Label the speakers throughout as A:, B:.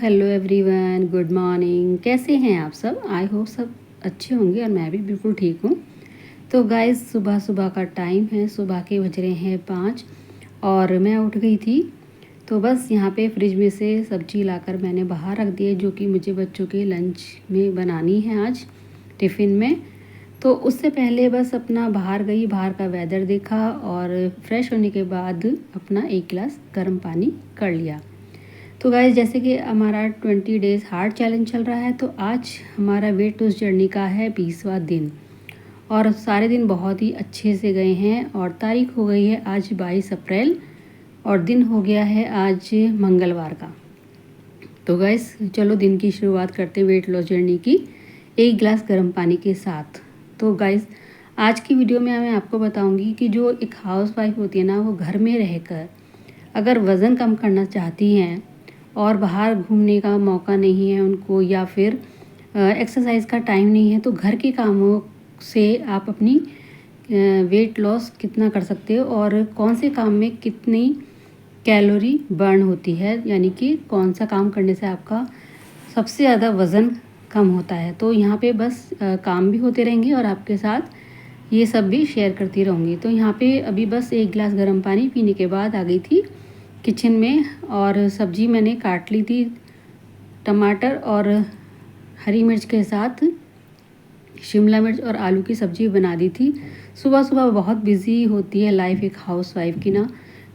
A: Hello everyone, good morning. कैसे हैं आप सब? आई होप सब अच्छे होंगे और मैं भी बिल्कुल ठीक हूँ। तो गाइस, सुबह सुबह का टाइम है, सुबह के बज रहे हैं 5 और मैं उठ गई थी। तो बस यहाँ पे फ्रिज में से सब्जी लाकर मैंने बाहर रख दी है, जो कि मुझे बच्चों के लंच में बनानी है आज टिफ़िन में। तो उससे पहले बस अपना बाहर गई, बाहर का वेदर देखा और फ्रेश होने के बाद अपना एक गिलास गर्म पानी कर लिया। तो गाइस, जैसे कि हमारा 20 डेज़ हार्ट चैलेंज चल रहा है, तो आज हमारा वेट लॉस जर्नी का है 20वां दिन और सारे दिन बहुत ही अच्छे से गए हैं। और तारीख हो गई है आज 22 अप्रैल और दिन हो गया है आज मंगलवार का। तो गाइस, चलो दिन की शुरुआत करते हैं वेट लॉस जर्नी की एक गिलास गर्म पानी के साथ। तो गाइस, आज की वीडियो में मैं आपको बताऊंगी कि जो एक हाउस वाइफ होती है ना, वो घर में रहकर अगर वज़न कम करना चाहती हैं और बाहर घूमने का मौका नहीं है उनको, या फिर एक्सरसाइज का टाइम नहीं है, तो घर के कामों से आप अपनी वेट लॉस कितना कर सकते हो और कौन से काम में कितनी कैलोरी बर्न होती है, यानी कि कौन सा काम करने से आपका सबसे ज़्यादा वज़न कम होता है। तो यहाँ पे बस काम भी होते रहेंगे और आपके साथ ये सब भी शेयर करती रहूँगी। तो यहाँ पे अभी बस एक गिलास गर्म पानी पीने के बाद आ गई थी किचन में और सब्ज़ी मैंने काट ली थी। टमाटर और हरी मिर्च के साथ शिमला मिर्च और आलू की सब्ज़ी बना दी थी। सुबह सुबह बहुत बिज़ी होती है लाइफ एक हाउस वाइफ की ना,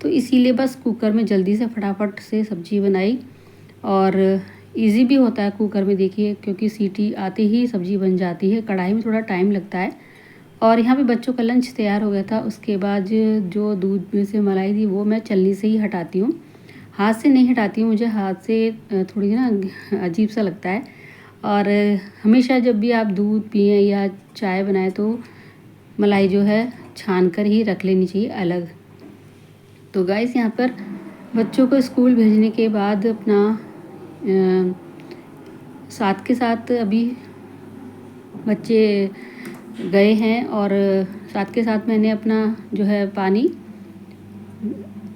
A: तो इसीलिए बस कुकर में जल्दी से फटाफट से सब्ज़ी बनाई। और इजी भी होता है कुकर में, देखिए, क्योंकि सीटी आते ही सब्ज़ी बन जाती है। कढ़ाई में थोड़ा टाइम लगता है। और यहाँ पे बच्चों का लंच तैयार हो गया था। उसके बाद जो दूध में से मलाई थी वो मैं छलनी से ही हटाती हूँ, हाथ से नहीं हटाती हूँ। मुझे हाथ से थोड़ी ना अजीब सा लगता है। और हमेशा जब भी आप दूध पिएं या चाय बनाएं तो मलाई जो है छान कर ही रख लेनी चाहिए अलग। तो गाइस, यहाँ पर बच्चों को स्कूल भेजने के बाद अपना साथ के साथ अभी बच्चे गए हैं और साथ के साथ मैंने अपना जो है पानी,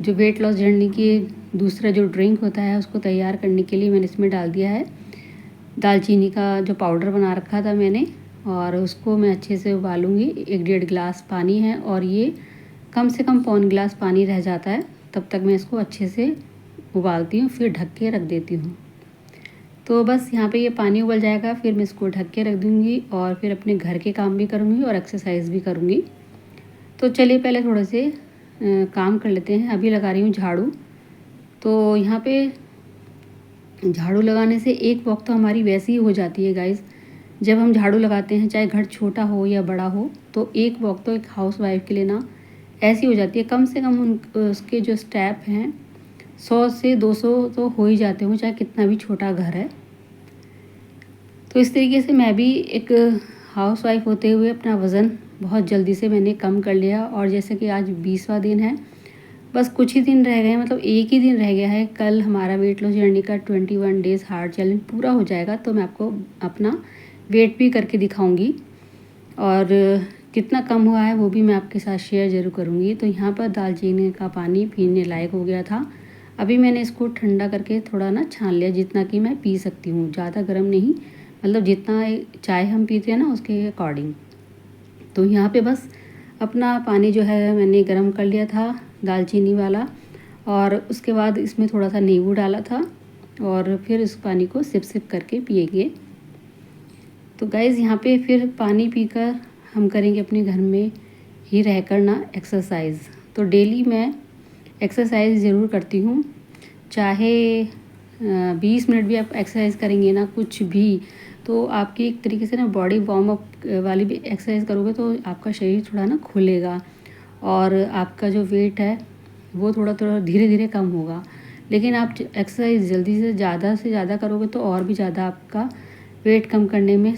A: जो वेट लॉस जर्नी की दूसरा जो ड्रिंक होता है उसको तैयार करने के लिए मैंने इसमें डाल दिया है दालचीनी का जो पाउडर बना रखा था मैंने, और उसको मैं अच्छे से उबालूंगी। 1-1.5 गिलास पानी है और ये कम से कम पौन गिलास पानी रह जाता है, तब तक मैं इसको अच्छे से उबालती हूँ, फिर ढक के रख देती हूँ। तो बस यहाँ पे ये पानी उबल जाएगा, फिर मैं इसको ढक के रख दूँगी और फिर अपने घर के काम भी करूँगी और एक्सरसाइज भी करूँगी। तो चलिए पहले थोड़े से काम कर लेते हैं। अभी लगा रही हूँ झाड़ू। तो यहाँ पे झाड़ू लगाने से एक वक्त तो हमारी वैसी ही हो जाती है गाइस। जब हम झाड़ू लगाते हैं, चाहे घर छोटा हो या बड़ा हो, तो एक वक्त तो एक हाउस वाइफ के लिए ना ऐसी हो जाती है। कम से कम उसके जो स्टेप हैं 100 से 200 तो हो ही जाते हों, चाहे कितना भी छोटा घर है। तो इस तरीके से मैं भी एक हाउस वाइफ होते हुए अपना वज़न बहुत जल्दी से मैंने कम कर लिया। और जैसे कि आज 20वां दिन है, बस कुछ ही दिन रह गए हैं, मतलब एक ही दिन रह गया है। कल हमारा वेट लॉस जर्नी का 21 डेज़ हार्ड चैलेंज पूरा हो जाएगा, तो मैं आपको अपना वेट भी करके दिखाऊंगी और कितना कम हुआ है वो भी मैं आपके साथ शेयर ज़रूर करूँगी। तो यहाँ पर दालचीनी का पानी पीने लायक हो गया था। अभी मैंने इसको ठंडा करके थोड़ा ना छान लिया, जितना कि मैं पी सकती हूँ, ज़्यादा गर्म नहीं, मतलब जितना चाय हम पीते हैं ना उसके अकॉर्डिंग। तो यहाँ पे बस अपना पानी जो है मैंने गर्म कर लिया था दालचीनी वाला, और उसके बाद इसमें थोड़ा सा नींबू डाला था और फिर इस पानी को सिप सिप करके पिएंगे। तो गाइज़, यहाँ पे फिर पानी पीकर हम करेंगे अपने घर में ही रहकर ना एक्सरसाइज। तो डेली मैं एक्सरसाइज ज़रूर करती हूँ, चाहे 20 मिनट भी आप एक्सरसाइज करेंगे ना, कुछ भी, तो आपकी एक तरीके से ना बॉडी वार्म अप वाली भी एक्सरसाइज करोगे तो आपका शरीर थोड़ा ना खुलेगा और आपका जो वेट है वो थोड़ा थोड़ा धीरे धीरे कम होगा। लेकिन आप एक्सरसाइज जल्दी से ज़्यादा करोगे तो और भी ज़्यादा आपका वेट कम करने में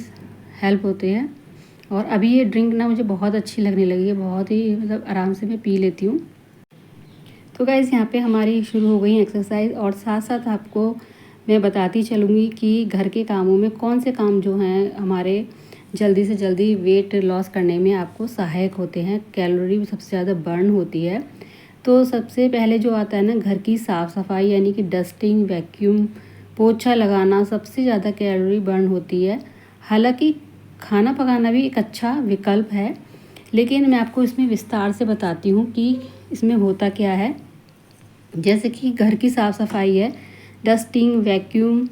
A: हेल्प होते हैं। और अभी ये ड्रिंक ना मुझे बहुत अच्छी लगने लगी है, बहुत ही मतलब आराम से मैं पी लेती हूँ। तो गाइज़, यहाँ पे हमारी शुरू हो गई एक्सरसाइज और साथ साथ आपको मैं बताती चलूँगी कि घर के कामों में कौन से काम जो हैं हमारे जल्दी से जल्दी वेट लॉस करने में आपको सहायक होते हैं, कैलोरी सबसे ज़्यादा बर्न होती है। तो सबसे पहले जो आता है ना, घर की साफ़ सफाई, यानी कि डस्टिंग, वैक्यूम पोछा लगाना सबसे ज़्यादा कैलोरी बर्न होती है। हालांकि खाना पकाना भी एक अच्छा विकल्प है, लेकिन मैं आपको इसमें विस्तार से बताती हूँ कि इसमें होता क्या है। जैसे कि घर की साफ़ सफाई है, डस्टिंग, वैक्यूम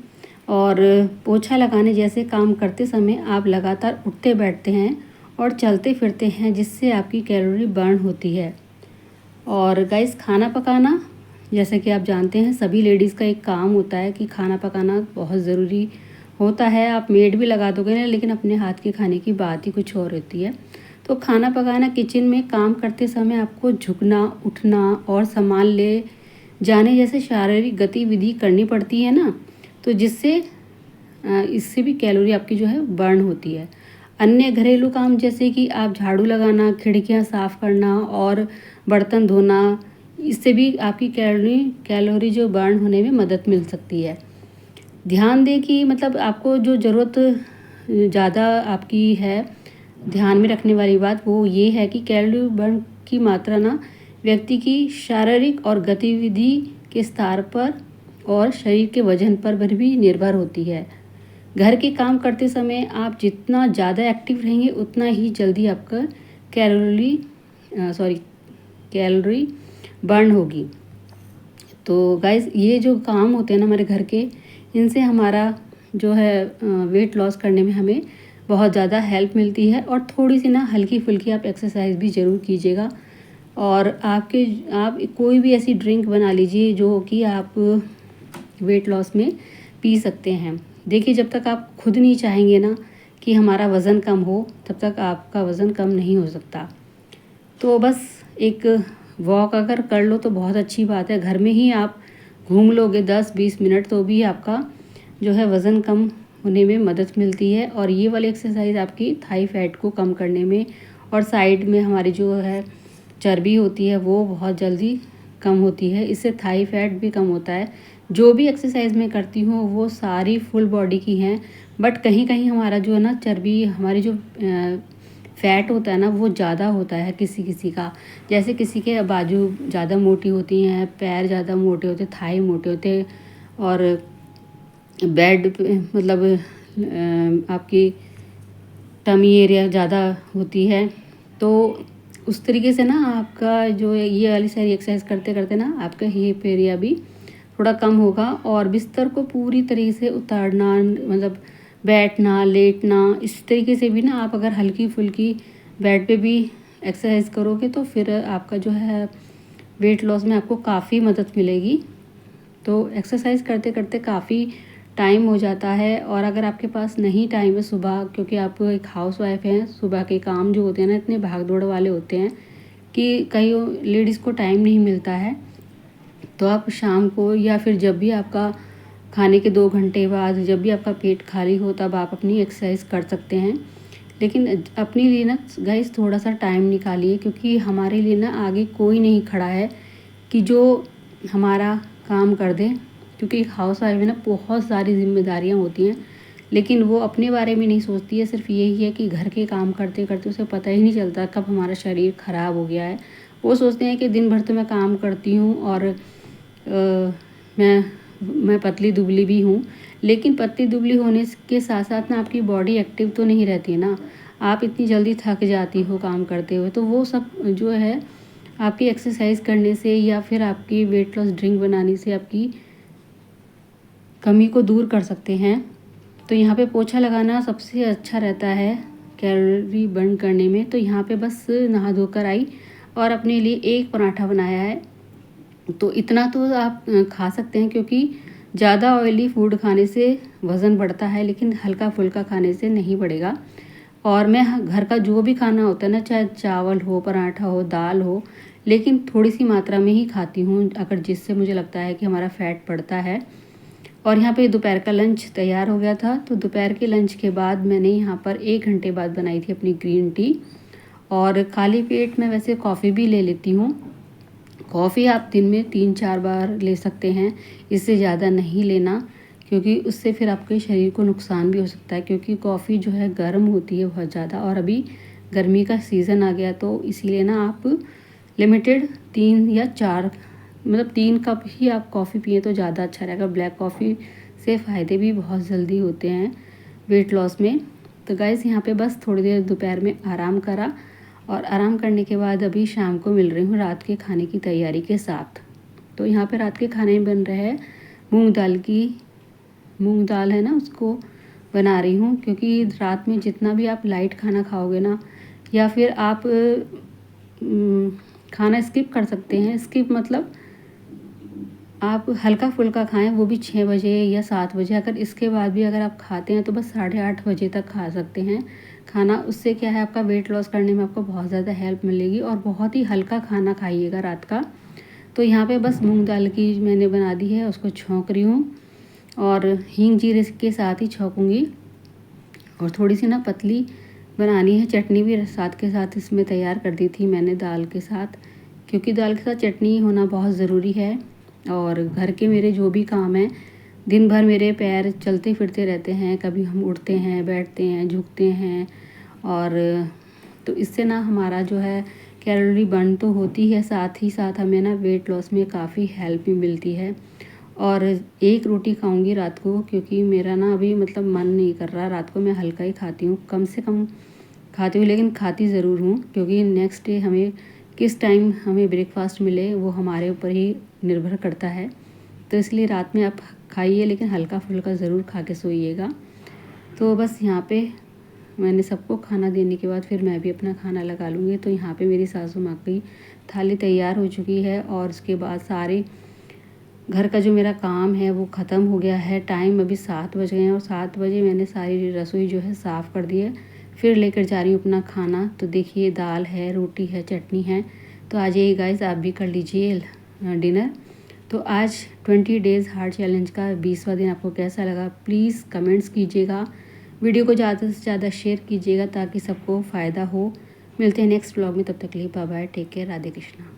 A: और पोछा लगाने जैसे काम करते समय आप लगातार उठते बैठते हैं और चलते फिरते हैं, जिससे आपकी कैलोरी बर्न होती है। और गाइस, खाना पकाना जैसे कि आप जानते हैं सभी लेडीज़ का एक काम होता है कि खाना पकाना बहुत ज़रूरी होता है। आप मेड भी लगा दोगे ना, लेकिन अपने हाथ के खाने की बात ही कुछ और होती है। तो खाना पकाना, किचन में काम करते समय आपको झुकना, उठना और सामान ले जाने जैसे शारीरिक गतिविधि करनी पड़ती है ना, तो जिससे इससे भी कैलोरी आपकी जो है बर्न होती है। अन्य घरेलू काम जैसे कि आप झाड़ू लगाना, खिड़कियां साफ़ करना और बर्तन धोना, इससे भी आपकी कैलोरी जो बर्न होने में मदद मिल सकती है। ध्यान दें कि मतलब आपको जो ज़रूरत ज़्यादा आपकी है, ध्यान में रखने वाली बात वो ये है कि कैलोरी बर्न की मात्रा ना व्यक्ति की शारीरिक और गतिविधि के स्तर पर और शरीर के वजन पर भी निर्भर होती है। घर के काम करते समय आप जितना ज़्यादा एक्टिव रहेंगे उतना ही जल्दी आपका कैलोरी बर्न होगी। तो गाइस, ये जो काम होते हैं ना हमारे घर के, इनसे हमारा जो है वेट लॉस करने में हमें बहुत ज़्यादा हेल्प मिलती है। और थोड़ी सी ना हल्की फुल्की आप एक्सरसाइज भी ज़रूर कीजिएगा। और आप कोई भी ऐसी ड्रिंक बना लीजिए जो कि आप वेट लॉस में पी सकते हैं। देखिए, जब तक आप खुद नहीं चाहेंगे ना कि हमारा वज़न कम हो, तब तक आपका वज़न कम नहीं हो सकता। तो बस एक वॉक अगर कर लो तो बहुत अच्छी बात है। घर में ही आप घूम लोगे 10-20 मिनट, तो भी आपका जो है वज़न कम होने में मदद मिलती है। और ये वाली एक्सरसाइज आपकी थाई फैट को कम करने में और साइड में हमारी जो है चर्बी होती है वो बहुत जल्दी कम होती है। इससे थाई फैट भी कम होता है। जो भी एक्सरसाइज मैं करती हूँ वो सारी फुल बॉडी की हैं, बट कहीं कहीं हमारा जो है ना चर्बी, हमारी जो फैट होता है ना वो ज़्यादा होता है किसी किसी का। जैसे किसी के बाजू ज़्यादा मोटी होती हैं, पैर ज़्यादा मोटे होते, थाई मोटे होते, और बेड मतलब आपकी टमी एरिया ज़्यादा होती है। तो उस तरीके से ना आपका जो ये वाली सारी एक्सरसाइज करते करते ना आपका हिप एरिया भी थोड़ा कम होगा। और बिस्तर को पूरी तरीके से उतारना, मतलब बैठना, लेटना, इस तरीके से भी ना आप अगर हल्की फुल्की बेड पे भी एक्सरसाइज करोगे तो फिर आपका जो है वेट लॉस में आपको काफ़ी मदद मिलेगी। तो एक्सरसाइज करते करते काफ़ी टाइम हो जाता है। और अगर आपके पास नहीं टाइम है सुबह, क्योंकि आप एक हाउस वाइफ हैं, सुबह के काम जो होते हैं ना इतने भाग दौड़ वाले होते हैं कि कई लेडीज़ को टाइम नहीं मिलता है, तो आप शाम को या फिर जब भी आपका खाने के 2 घंटे बाद, जब भी आपका पेट खाली हो, तब आप अपनी एक्सरसाइज कर सकते हैं। लेकिन अपने लिए ना गाइस थोड़ा सा टाइम निकालिए, क्योंकि हमारे लिए ना आगे कोई नहीं खड़ा है कि जो हमारा काम कर दे। क्योंकि हाउस वाइफ में ना बहुत सारी जिम्मेदारियां होती हैं, लेकिन वो अपने बारे में नहीं सोचती है। सिर्फ यही है कि घर के काम करते करते उसे पता ही नहीं चलता कब हमारा शरीर ख़राब हो गया है। वो सोचते हैं कि दिन भर तो मैं काम करती हूँ और मैं पतली दुबली भी हूँ, लेकिन पतली दुबली होने के साथ साथ ना आपकी बॉडी एक्टिव तो नहीं रहती ना। आप इतनी जल्दी थक जाती हो काम करते हुए। तो वो सब जो है आपकी एक्सरसाइज करने से या फिर आपकी वेट लॉस ड्रिंक बनाने से आपकी कमी को दूर कर सकते हैं। तो यहाँ पे पोछा लगाना सबसे अच्छा रहता है कैलोरी बर्न करने में। तो यहाँ पे बस नहा धोकर आई और अपने लिए एक पराठा बनाया है। तो इतना तो आप खा सकते हैं, क्योंकि ज़्यादा ऑयली फूड खाने से वज़न बढ़ता है, लेकिन हल्का फुल्का खाने से नहीं बढ़ेगा। और मैं घर का जो भी खाना होता है ना, चाहे चावल हो, पराठा हो, दाल हो, लेकिन थोड़ी सी मात्रा में ही खाती हूँ, अगर जिससे मुझे लगता है कि हमारा फैट बढ़ता है। और यहाँ पे दोपहर का लंच तैयार हो गया था। तो दोपहर के लंच के बाद मैंने यहाँ पर 1 घंटे बाद बनाई थी अपनी ग्रीन टी। और खाली पेट में वैसे कॉफ़ी भी ले लेती हूँ। कॉफ़ी आप दिन में 3-4 बार ले सकते हैं, इससे ज़्यादा नहीं लेना, क्योंकि उससे फिर आपके शरीर को नुकसान भी हो सकता है। क्योंकि कॉफ़ी जो है गर्म होती है बहुत ज़्यादा, और अभी गर्मी का सीज़न आ गया, तो इसीलिए ना आप लिमिटेड 3 या 4, मतलब 3 कप ही आप कॉफ़ी पिए तो ज़्यादा अच्छा रहेगा। ब्लैक कॉफ़ी इससे फ़ायदे भी बहुत जल्दी होते हैं वेट लॉस में। तो गाइस यहाँ पे बस थोड़ी देर दोपहर में आराम करा और आराम करने के बाद अभी शाम को मिल रही हूँ रात के खाने की तैयारी के साथ। तो यहाँ पे रात के खाने में बन रहा है मूंग दाल है ना, उसको बना रही हूँ, क्योंकि रात में जितना भी आप लाइट खाना खाओगे ना, या फिर आप खाना स्किप कर सकते हैं। स्किप मतलब आप हल्का फुल्का खाएं, वो भी 6 बजे या 7 बजे। अगर इसके बाद भी अगर आप खाते हैं तो बस 8:30 बजे तक खा सकते हैं खाना। उससे क्या है, आपका वेट लॉस करने में आपको बहुत ज़्यादा हेल्प मिलेगी। और बहुत ही हल्का खाना खाइएगा रात का। तो यहाँ पे बस मूंग दाल की मैंने बना दी है, उसको छौंक रही हूँ और हींग जीरे के साथ ही छौंकूँगी। और थोड़ी सी ना पतली बनानी है चटनी भी साथ के साथ इसमें तैयार कर दी थी मैंने दाल के साथ, क्योंकि दाल के साथ चटनी होना बहुत ज़रूरी है। और घर के मेरे जो भी काम हैं, दिन भर मेरे पैर चलते फिरते रहते हैं, कभी हम उठते हैं, बैठते हैं, झुकते हैं, और तो इससे ना हमारा जो है कैलोरी बर्न तो होती है, साथ ही साथ हमें ना वेट लॉस में काफ़ी हेल्प भी मिलती है। और एक रोटी खाऊंगी रात को, क्योंकि मेरा ना अभी मतलब मन नहीं कर रहा। रात को मैं हल्का ही खाती हूँ, कम से कम खाती हूँ, लेकिन खाती ज़रूर हूँ, क्योंकि नेक्स्ट डे हमें किस टाइम हमें ब्रेकफास्ट मिले वो हमारे ऊपर ही निर्भर करता है। तो इसलिए रात में आप खाइए, लेकिन हल्का फुल्का ज़रूर खा के सोइएगा। तो बस यहाँ पे मैंने सबको खाना देने के बाद फिर मैं भी अपना खाना लगा लूँगी। तो यहाँ पे मेरी सासू माँ की थाली तैयार हो चुकी है, और उसके बाद सारे घर का जो मेरा काम है वो ख़त्म हो गया है। टाइम अभी 7 बज गए हैं, और 7 बजे मैंने सारी रसोई जो है साफ़ कर दी है। फिर लेकर जा रही हूँ अपना खाना। तो देखिए, दाल है, रोटी है, चटनी है। तो आ जाइए गाइस, आप भी कर लीजिए डिनर। तो आज 20 डेज़ हार्ट चैलेंज का 20वां दिन आपको कैसा लगा प्लीज़ कमेंट्स कीजिएगा। वीडियो को ज़्यादा से ज़्यादा शेयर कीजिएगा ताकि सबको फ़ायदा हो। मिलते हैं नेक्स्ट व्लॉग में, तब तक के लिए bye bye, take care, Radhe Krishna.